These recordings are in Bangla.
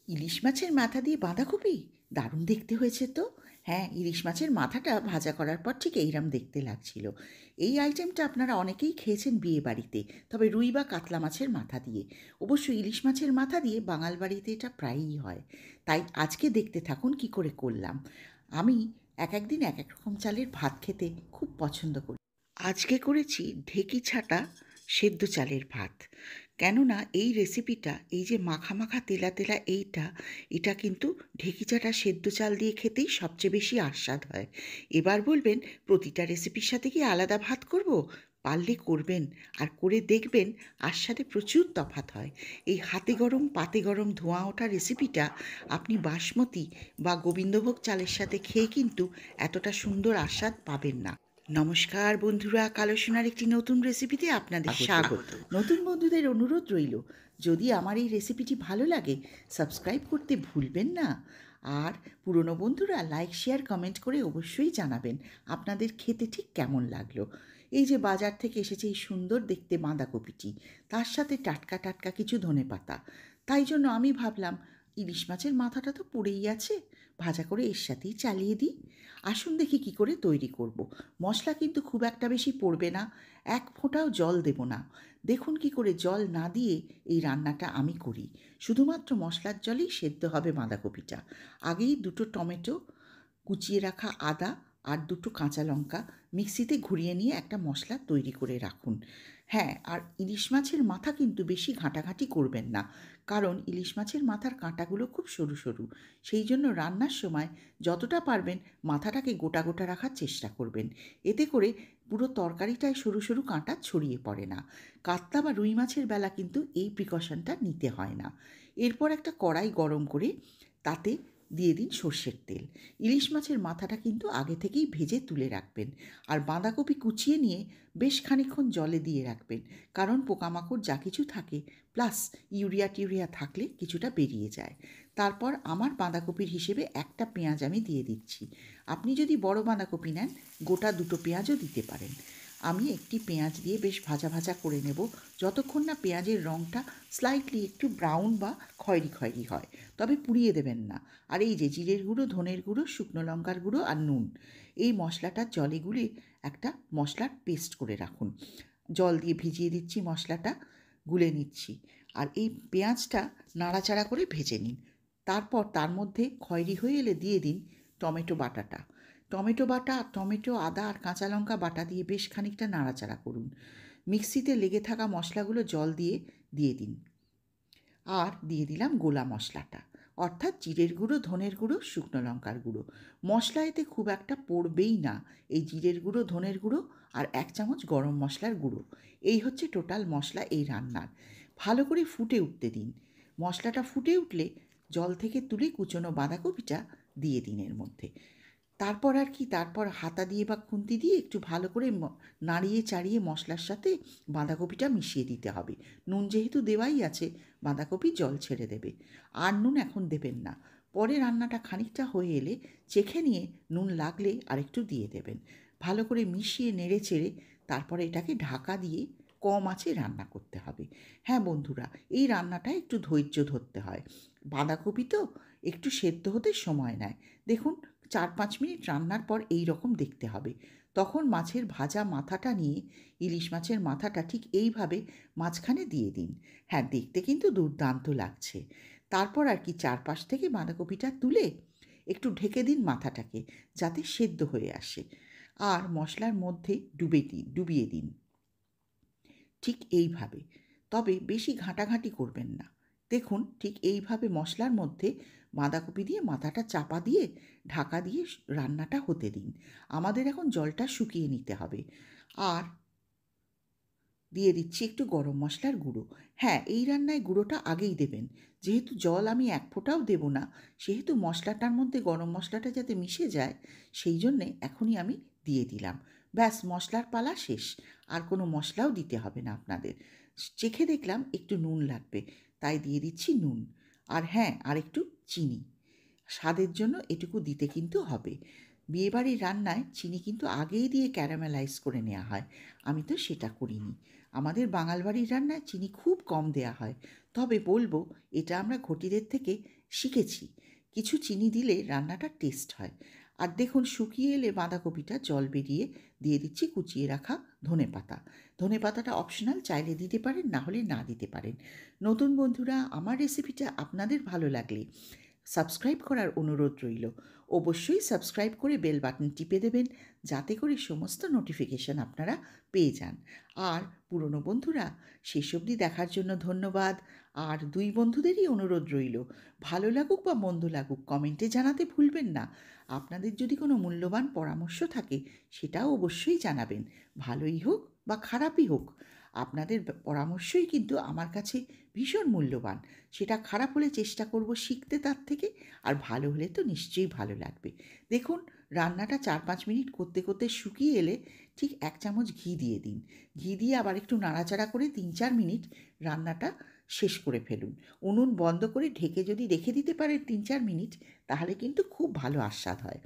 ইলিশ মাছের মাথা দিয়ে বাঁধাকপি দারুণ দেখতে হয়েছে তো। হ্যাঁ, ইলিশ মাছের মাথাটা ভাজা করার পর ঠিক এইরকম দেখতে লাগছিল। এই আইটেমটা আপনারা অনেকেই খেয়েছেন বিয়ে বাড়িতে, তবে রুই বা কাতলা মাছের মাথা দিয়ে। অবশ্য ইলিশ মাছের মাথা দিয়ে বাঙাল বাড়িতে এটা প্রায়ই হয়। তাই আজকে দেখতে থাকুন কি করে করলাম। আমি এক একদিন এক এক রকম চালের ভাত খেতে খুব পছন্দ করি। আজকে করেছি ঢেঁকি ছাঁটা সেদ্ধ চালের ভাত। কেননা এই রেসিপিটা, এই যে মাখা মাখা তেলা তেলা এটা কিন্তু ঢেঁকি ছাঁটা সেদ্ধ চাল দিয়ে খেতেই সবচেয়ে বেশি আস্বাদ হয়। এবার বলবেন প্রতিটা রেসিপির সাথে কি আলাদা ভাত করব? পারলে করবেন, আর করে দেখবেন আস্বাদে প্রচুর তফাৎ হয়। এই হাতে গরম পাতে গরম ধোঁয়া ওঠা রেসিপিটা আপনি বাসমতি বা গোবিন্দভোগ চালের সাথে খেয়ে কিন্তু এতটা সুন্দর আস্বাদ পাবেন না। নমস্কার বন্ধুরা, কালো সোনার একটি নতুন রেসিপিতে আপনাদের স্বাগত। নতুন বন্ধুদের অনুরোধ রইল, যদি আমার এই রেসিপিটি ভালো লাগে সাবস্ক্রাইব করতে ভুলবেন না। আর পুরনো বন্ধুরা লাইক শেয়ার কমেন্ট করে অবশ্যই জানাবেন আপনাদের খেতে ঠিক কেমন লাগলো। এই যে বাজার থেকে এসেছে এই সুন্দর দেখতে বাঁধাকপিটি, তার সাথে টাটকা টাটকা কিছু ধনেপাতা। তাই জন্য আমি ভাবলাম ইলিশ মাছের মাথাটা তো পড়েই আছে, ভাজা করে এর সাথেই চালিয়ে দিই। আসুন দেখি কি করে তৈরি করব। মশলা কিন্তু খুব একটা বেশি পড়বে না, এক ফোঁটাও জল দেব না। দেখুন কি করে জল না দিয়ে এই রান্নাটা আমি করি। শুধুমাত্র মশলার জলেই সেদ্ধ হবে বাঁধাকপিটা। আগেই দুটো টমেটো, কুচিয়ে রাখা আদা আর দুটো কাঁচা লঙ্কা মিক্সিতে ঘুরিয়ে নিয়ে একটা মশলা তৈরি করে রাখুন। হ্যাঁ, আর ইলিশ মাছের মাথা কিন্তু বেশি ঘাঁটাঘাঁটি করবেন না, কারণ ইলিশ মাছের মাথার কাঁটাগুলো খুব সরু সরু। সেই জন্য রান্নার সময় যতটা পারবেন মাথাটাকে গোটা গোটা রাখার চেষ্টা করবেন। এতে করে পুরো তরকারিটায় সরু সরু কাঁটা ছড়িয়ে পড়ে না। কাতলা বা রুই মাছের বেলা কিন্তু এই প্রিকশনটা নিতে হয় না। এরপর একটা কড়াই গরম করে তাতে দিয়ে দিন সর্ষের তেল। ইলিশ মাছের মাথাটা কিন্তু আগে থেকেই ভেজে তুলে রাখবেন। আর বাঁধাকপি কুচিয়ে নিয়ে বেশ খানিকক্ষণ জলে দিয়ে রাখবেন, কারণ পোকামাকড় যা কিছু থাকে প্লাস ইউরিয়া টিউরিয়া থাকলে কিছুটা বেরিয়ে যায়। তারপর আমার বাঁধাকপির হিসেবে একটা পেঁয়াজ আমি দিয়ে দিচ্ছি। আপনি যদি বড় বাঁধাকপি নেন গোটা দুটো পেঁয়াজও দিতে পারেন। আমি একটি পেঁয়াজ দিয়ে বেশ ভাজা ভাজা করে নেব, যতক্ষণ না পেঁয়াজের রঙটা স্লাইটলি একটু ব্রাউন বা খয়েরি খয়েরি হয়। তবে পুড়িয়ে দেবেন না। আর এই যে জিরের গুঁড়ো, ধনের গুঁড়ো, শুকনো লঙ্কার গুঁড়ো আর নুন, এই মশলাটা জলে গুলে একটা মশলার পেস্ট করে রাখুন। জল দিয়ে ভিজিয়ে দিচ্ছি, মশলাটা গুলে নিচ্ছি। আর এই পেঁয়াজটা নাড়াচাড়া করে ভেজে নিন। তারপর তার মধ্যে খয়েরি হয়ে এলে দিয়ে দিন টমেটো বাটাটা। টমেটো বাটা, টমেটো, আদা আর কাঁচা লঙ্কা বাটা দিয়ে বেশ খানিকটা নাড়াচাড়া করুন। মিক্সিতে লেগে থাকা মশলাগুলো জল দিয়ে দিয়ে দিন। আর দিয়ে দিলাম গোলা মশলাটা, অর্থাৎ জিরের গুঁড়ো, ধনের গুঁড়ো, শুকনো লঙ্কার গুঁড়ো। মশলা এতে খুব একটা পড়বেই না। এই জিরের গুঁড়ো, ধনের গুঁড়ো আর 1 চামচ গরম মশলার গুঁড়ো, এই হচ্ছে টোটাল মশলা এই রান্নার। ভালো করে ফুটে উঠতে দিন। মশলাটা ফুটে উঠলে জল থেকে তুলে কুচনো বাঁধাকপিটা দিয়ে দিন এর মধ্যে। তারপর আর কি, তারপর হাতা দিয়ে বা খুন্তি দিয়ে একটু ভালো করে নাড়িয়ে চাড়িয়ে মশলার সাথে বাঁধাকপিটা মিশিয়ে দিতে হবে। নুন যেহেতু দেওয়াই আছে, বাঁধাকপি জল ছেড়ে দেবে। আর নুন এখন দেবেন না। পরে রান্নাটা খানিকটা হয়ে এলে চেখে নিয়ে নুন লাগলে আরেকটু দিয়ে দেবেন। ভালো করে মিশিয়ে নেড়ে চেড়ে তারপরে এটাকে ঢাকা দিয়ে কম আঁচে রান্না করতে হবে। হ্যাঁ বন্ধুরা, এই রান্নাটা একটু ধৈর্য ধরতে হয়। বাঁধাকপি তো একটু সেদ্ধ হতে সময় নেয়। দেখুন 4-5 মিনিট রান্নার পর এই রকম দেখতে হবে। তখন মাছের ভাজা মাথাটা নিয়ে ইলিশ মাছের মাথাটা ঠিক এইভাবে মাঝখানে দিয়ে দিন। হ্যাঁ, দেখতে কিন্তু দুর্দান্ত লাগছে। তারপর আর কি চারপাশ থেকে বাঁধাকপিটা তুলে একটু ঢেকে দিন মাথাটাকে, যাতে সেদ্ধ হয়ে আসে। আর মশলার মধ্যে ডুবিয়ে দিন ঠিক এইভাবে। তবে বেশি ঘাঁটাঘাঁটি করবেন না। দেখুন ঠিক এইভাবে মশলার মধ্যে বাঁধাকপি দিয়ে মাথাটা চাপা দিয়ে ঢাকা দিয়ে রান্নাটা হতে দিন। আমাদের এখন জলটা শুকিয়ে নিতে হবে। আর দিয়ে দিচ্ছি একটু গরম মশলার গুঁড়ো। হ্যাঁ, এই রান্নায় গুঁড়োটা আগেই দেবেন। যেহেতু জল আমি এক ফোঁটাও দেব না, সেহেতু মশলাটার মধ্যে গরম মশলাটা যাতে মিশে যায়, সেই জন্যে এখনই আমি দিয়ে দিলাম। ব্যাস, মশলার পালা শেষ। আর কোনো মশলাও দিতে হবে না আপনাদের। চেখে দেখলাম একটু নুন লাগবে, তাই দিয়ে দিচ্ছি নুন। আর হ্যাঁ, আর একটু চিনি। স্বাদের জন্য এটুকু দিতে কিন্তু হবে। বিয়েবাড়ির রান্নায় চিনি কিন্তু আগেই দিয়ে ক্যারামেলাইজ করে নেওয়া হয়। আমি তো সেটা করিনি। আমাদের বাঙাল বাড়ির রান্নায় চিনি খুব কম দেয়া হয়। তবে বলবো এটা আমরা ঘটিদের থেকে শিখেছি কিছু চিনি দিলে রান্নাটা টেস্ট হয়। আর দেখুন শুকিয়ে এলে বাঁধাকপিটা জল বেরিয়ে দিয়ে দিচ্ছি কুচিয়ে রাখা ধনেপাতা। ধনেপাতাটা অপশনাল, চাইলে দিতে পারেন, না হলে না দিতে পারেন। নতুন বন্ধুরা, আমার রেসিপিটা আপনাদের ভালো লাগলে সাবস্ক্রাইব করার অনুরোধ রইল। অবশ্যই সাবস্ক্রাইব করে বেল বাটন টিপে দেবেন, যাতে করে সমস্ত নোটিফিকেশান আপনারা পেয়ে যান। আর পুরনো বন্ধুরা, শেষ অবধি দেখার জন্য ধন্যবাদ। আর দুই বন্ধুদেরই অনুরোধ রইল, ভালো লাগুক বা মন্দ লাগুক কমেন্টে জানাতে ভুলবেন না। আপনাদের যদি কোনো মূল্যবান পরামর্শ থাকে সেটাও অবশ্যই জানাবেন, ভালোই হোক বা খারাপই হোক। আপনাদের পরামর্শই কিন্তু আমার কাছে ভীষণ মূল্যবান। সেটা খারাপ হলে চেষ্টা করব শিখতে তার থেকে, আর ভালো হলে তো নিশ্চয়ই ভালো লাগবে। দেখুন, রান্নাটা 4-5 মিনিট করতে করতে শুকিয়ে এলে ঠিক 1 চামচ ঘি দিয়ে দিন। ঘি দিয়ে আবার একটু নাড়াচাড়া করে 3-4 মিনিট রান্নাটা শেষ করে ফেলুন। উনুন বন্ধ করে ঢেকে যদি রেখে দিতে পারেন 3-4 মিনিট, তাহলে কিন্তু খুব ভালো আস্বাদ হয়।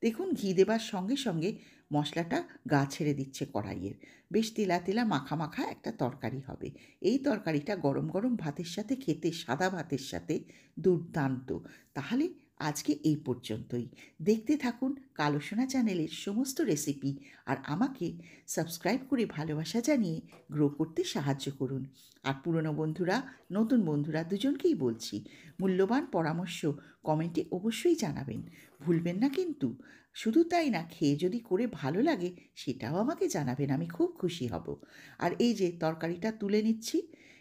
দেখুন, ঘি দেবার সঙ্গে সঙ্গে মশলাটা গা ছেড়ে দিচ্ছে কড়াইয়ের। বেশ তেলা তেলা মাখা মাখা একটা তরকারি হবে। এই তরকারিটা গরম গরম ভাতের সাথে খেতে, সাদা ভাতের সাথে দুর্দান্ত। তাহলে আজকে এই পর্যন্তই। দেখতে থাকুন কালো সোনা চ্যানেলের সমস্ত রেসিপি, আর আমাকে সাবস্ক্রাইব করে ভালোবাসা জানিয়ে গ্রো করতে সাহায্য করুন। আর পুরনো বন্ধুরা, নতুন বন্ধুরা দুজনকেই বলছি, মূল্যবান পরামর্শ কমেন্টে অবশ্যই জানাবেন, ভুলবেন না কিন্তু। শুধু তাই না, খেয়ে যদি করে ভালো লাগে সেটাও আমাকে জানাবেন, আমি খুব খুশি হব। আর এই যে তরকারিটা তুলে নিচ্ছি,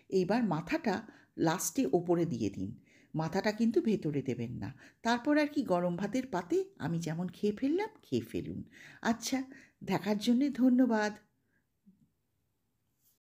এইবার মাথাটা লাস্টে ওপরে দিয়ে দিন। মাথাটা কিন্তু ভেতরে দেবেন না। তারপর আর কি, গরম ভাতের পাতে আমি যেমন খেয়ে ফেললাম, খেয়ে ফেলুন। আচ্ছা, দেখার জন্যে ধন্যবাদ।